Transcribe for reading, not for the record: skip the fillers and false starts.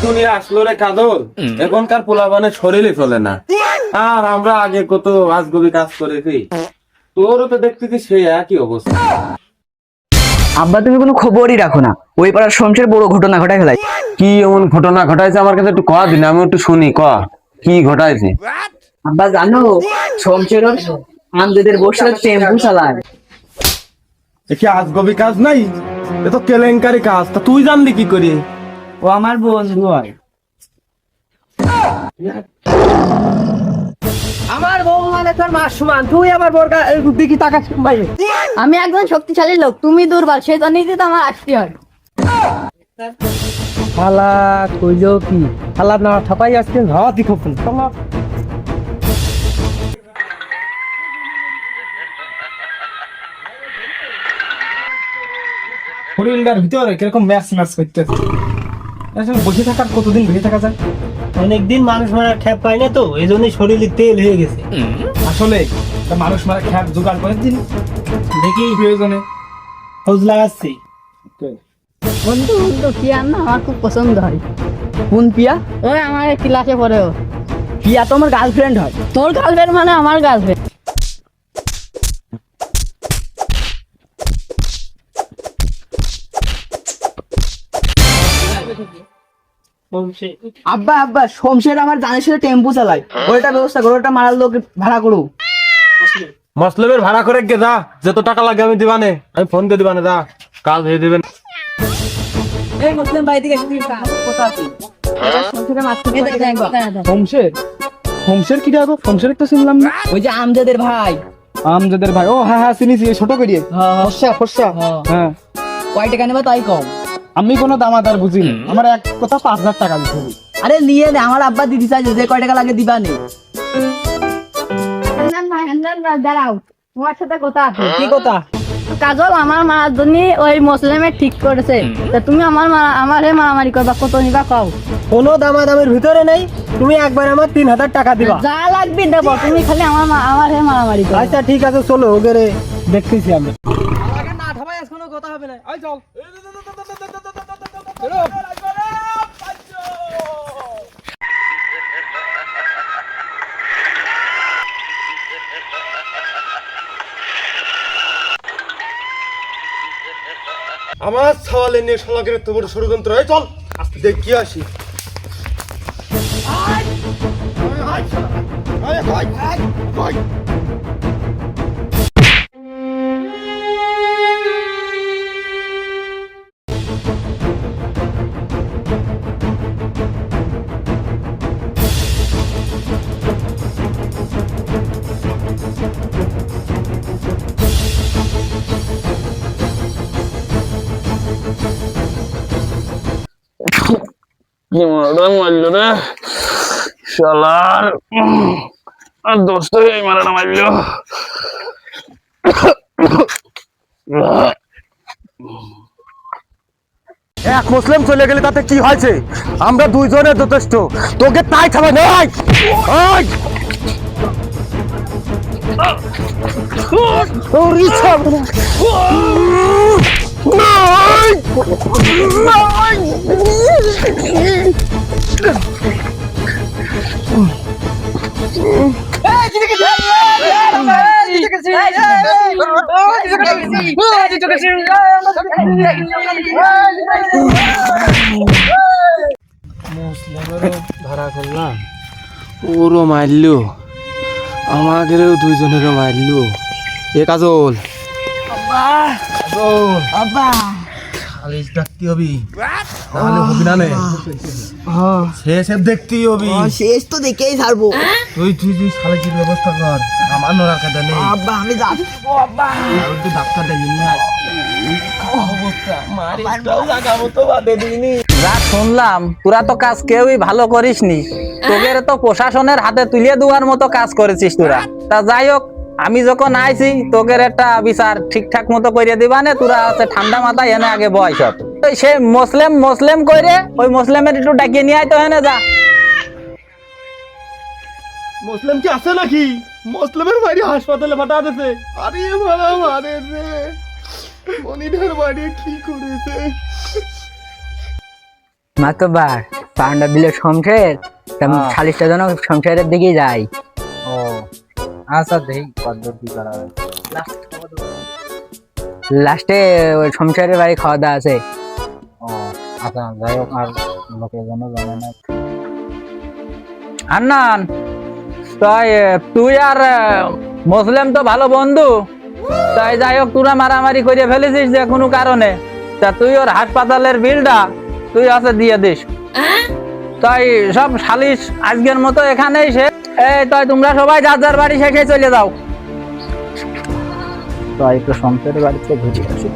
দুনিয়া আসলো রে কাজল, এখনকার পোলাপানের শরীরই চলে না। আর আমরা আগে কত আজগবি কাজ করেছি, তোরও তো দেখতেছি সেই একই অবস্থা। আব্বা তুমি কোনো খবরই রাখো না, ওই পাড়ার শমশের বড় ঘটনা ঘটায় ফেলাই। কি এমন ঘটনা ঘটাইছে আমার কাছে একটু কয়া দিন, আমি একটু শুনি। কি ঘটাইছে? আব্বা জানো, শমশের আমজাদের বসে টেম্পু চালায়। এ কি আজগবি কাজ নাই, এ তো কেলেঙ্কারি কাজ। তা তুই জানলি কি করি? ও আমার বন্ধু হয়। আমার বউ মানে তোর মার সমান, তুই আমার বোরকা দিকে তাকাস ভাই। আমি একজন শক্তিশালী লোক, তুমি দুর্বল, সেই জন্যই তো আমার আসতে হয়। শালা কইলো কি, শালা না ঠকাই আসছে হাওয়া দিখো ফোন শালা। শরীরটার ভিতরে কিরকম ম্যাচ ম্যাচ করতেছে। আসলে বসে থাকার কতদিন বসে থাকা যায়? অনেকদিন মানুষ মারা খ্যাপ পায় না তো, এই জন্যই শরীরে তেল হয়ে গেছে। আসলে তা মানুষ মারা খ্যাপ জোগাড় করে দিন, দেখি প্রয়োজনে খোঁজ লাগাচ্ছি। বন্ধু বন্ধু পিয়া না আমার খুব পছন্দ হয়। কোন পিয়া? ওই আমার ক্লাসে পড়েও। পিয়া তো আমার গার্লফ্রেন্ড হয়। তোর গার্লফ্রেন্ড মানে আমার গার্লফ্রেন্ড। আব্বা আব্বা শমশের আমার জানের সাথে টেম্পু চালায়, ওইটা ব্যবস্থা করো, ওটা মারার লোক ভাড়া করো। মসলবের ভাড়া করে গে যা, যত টাকা লাগে আমি দিবানে, আমি ফোন করে দিবানে, যা কাজ হয়ে দিবেন। এই মুসলিম ভাই দিকে কথা আছে। হোমশের হোমশের কি যাবো? হোমশের তো শুনলাম না। ওই যে আমজাদের ভাই। আমজাদের ভাই, ও হ্যাঁ হ্যাঁ চিনিছি, ছোট করিয়ে ফর্সা ফর্সা। হ্যাঁ, কয় টাকা নেবা তাই কম। আমি কোনো দামাদার বুঝিনি, আমার এক কথা 5,000 টাকা দিতে হবে। আরে নিয়ে নে, আমার আব্বা দিদি চাইছে, যে কয় টাকা লাগে দিবা নে। দাঁড়াও, তোমার সাথে কথা আছে। কি কথা? কাজল আমার মারার জন্য ওই মুসলিমে ঠিক করেছে, তা তুমি আমার মারামারি করবা, কত নিবা কও। কোনো দামাদামের ভিতরে নেই, তুমি একবার আমার 3,000 টাকা দিবা। যা লাগবে দেবো, তুমি খালি আমার মারামারি করো। আচ্ছা ঠিক আছে, চলো ওকে দেখতেছি আমি। আমাকে না ঠাবাই আজ কোনো কথা হবে না। আই চল। আমার সওয়ালে নিয়ে শালাকে এত বড় ষড়যন্ত্র, এই চল দেখ কি আসি। মারলো রে শালার, আর দোস্ত মারাটা মারলো। এক মুসলিম চলে গেলে তাতে কি হয়েছে? আমরা দুইজনের যথেষ্ট, তোকে তাই খাবে নাই। ধরা করলাম, ওরও মারলো, আমাদেরও দুইজনেরও মারলো। এ কাজল, আব্বা খালিশ দেখতে হবি, তাহলে হবি না। শেষ দেখতেই হবি। শেষ তো দেখেই ছাড়বো। তুই শালিকের ব্যবস্থা কর, আমার নড়ার কাটা নেই। আব্বা আমি যাচ্ছি আব্বা। আর তুই ডাক্তার দেখবি না। অবস্থা মারিটাও জায়গা মতো বাদে দিনি। যা শুনলাম তোরা তো কাজ কেউই ভালো করিসনি, তোদের তো প্রশাসনের হাতে তুলে দেওয়ার মতো কাজ করেছিস তোরা। তা যাই হোক, আমি যখন আইছি তোদের একটা বিচার ঠিকঠাক মতো করে দিবা না। তোরা আছে ঠান্ডা মাথায় এনে আগে বয়স সে মুসলিম করে ওই মুসলিমের একটু ডাকিয়ে নিয়ে আয় তো, হেনে যা। মুসলিম কি আছে নাকি? মুসলিমের বাড়ি হাসপাতালে পাঠা দিছে। আরে মারা মারে রে, মনিরের বাড়ি কি করেছে? মাতবার পান্ডা দিলে শমশের, সালিশটা যেন শমশেরের দিকেই যায়। ও আচ্ছা, দেখি পদ্ধতি করা হয়। লাস্টে ওই শমশেরের বাড়ি খাওয়া দাওয়া আছে। ও আচ্ছা, যাই হোক, আর লোকের জন্য জানে না। আন্নান, তুই আর মুসলিম তো ভালো বন্ধু, তাই যাই হোক তোরা মারামারি করে ফেলেছিস যে কোনো কারণে, তা তুই ওর হাসপাতালের বিলটা তুই আছে দিয়ে দিস। তাই সব সালিশ আজকের মতো এখানেই শেষ। এই তাই তোমরা সবাই যার যার বাড়ি শেষে চলে যাও। তাই একটু শমশেরের বাড়িতে ঘুরে আসি।